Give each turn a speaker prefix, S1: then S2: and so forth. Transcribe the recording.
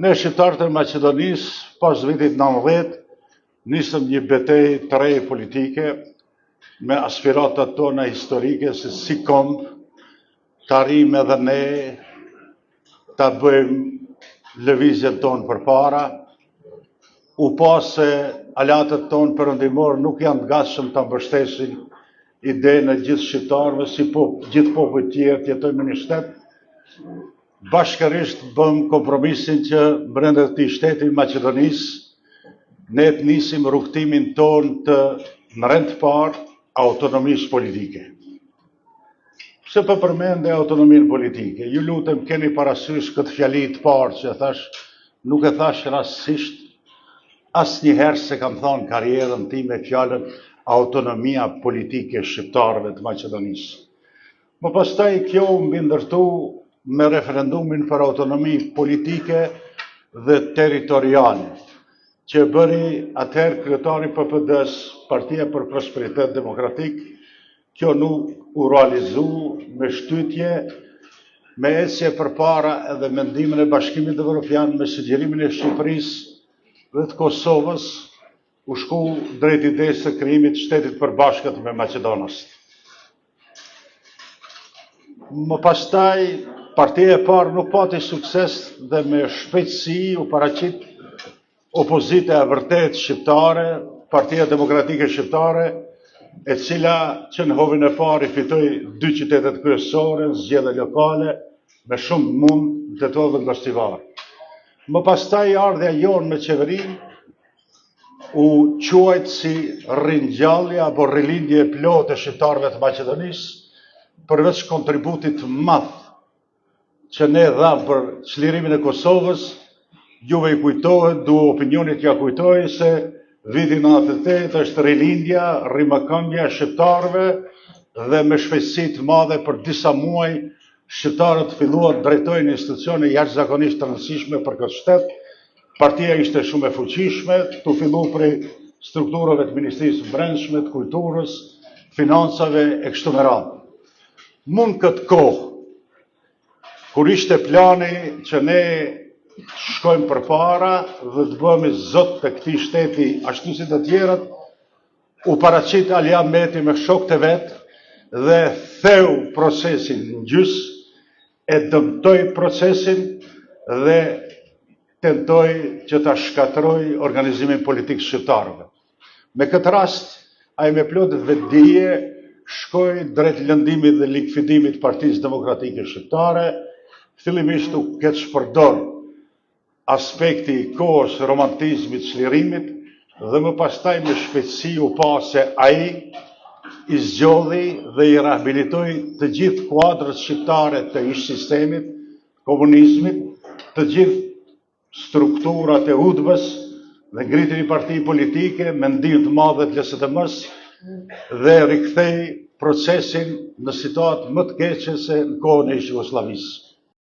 S1: Ne shqiptarët e Maqedonisë, pas vitit 90, nisëm një betejë të re politike me aspiratat tona historike se si këmbë të arrijmë edhe ne ta bëjmë lëvizjen tonë përpara. U pa se aleatët tonë perëndimor nuk janë të gatshëm ta mbështesin idenë e gjithë shqiptarëve, si gjithë popujt tjerë të jetojmë në një shtet. Bashkërisht bëm kompromisin që brenda këtij shteti Maqedonisë ne të nisim rrugtimin ton të në rend të parë autonomisë politike. Pse po përmend autonominë politike? Ju lutem keni parasysh këtë fjali të parë që thash, nuk e thash rastësisht, asnjëherë se kam thënë karrierën time fjalën autonomia politike shqiptarëve të Maqedonisë. Më pastaj kjo mbi ndërtu me referendumin për autonomi politike dhe territoriale, që bëri atëherë kryetari PPD-s, Partia për Prosperitet Demokratik. Kjo nuk u realizu me shtytje, me ecje përpara edhe mendimin e Bashkimit Evropian me sugjerimin e Shqipërisë dhe të Kosovës, u shku drejt idesë së krijimit të shtetit përbashkët me Maqedonës. Më pastaj, partia e parë nuk pati sukses dhe me shpejtësi u paraqit opozita e vërtet shqiptare, Partia Demokratike Shqiptare, e cila që në hovin e parë i fitoi 2 qytetet kryesore, zgjedhje lokale, me shumë mund të të dhe ngostivar. Më pastaj ardhja jonë në qeveri u quajt si ringjallje apo rilindje e plotë e shqiptarëve të Maqedonisë, përveç kontributit madh që ne dham për çlirimin e Kosovës. Juve i kujtohet, du opinionit ja kujtoj se viti 98 është rilindja, rimëkëmbja shqiptarëve dhe me shpejtësi të madhe për disa muaj shqiptarët filluan të drejtojnë institucione jashtëzakonisht të rëndësishme për këtë shtet. Partia ishte shumë e fuqishme, tu fillu prej strukturave të Ministrisë së Brendshme, të Kulturës, Financave e kështu me radhë. Mund këtë kohë, kur ishte plani që ne shkojmë përpara dhe të bëhemi zot të këtij shteti ashtu si të tjerët, u paraqit Alia Meti me shokët e vet dhe theu procesin në gjys, e dëmtoi procesin dhe tentoi që ta shkatërroj organizimin politik shqiptarëve. Me këtë rast, ai me plot vetdije shkoi drejt lëndimit dhe likvidimit të Partisë Demokratike Shqiptare, fillimisht u keq përdor aspekti i kohës, romantizmit, çlirimit, dhe më pastaj me shpejtësi u pa se ai i zgjodhi dhe i rehabilitoi të gjithë kuadrët shqiptare të ish sistemit, komunizmit, të gjithë strukturat e UDBA-s dhe ngriti një parti politike me ndihmë të madhe të LSDM-s dhe rikthei procesin në situatë më të keqe se në kohën e Jugosllavisë.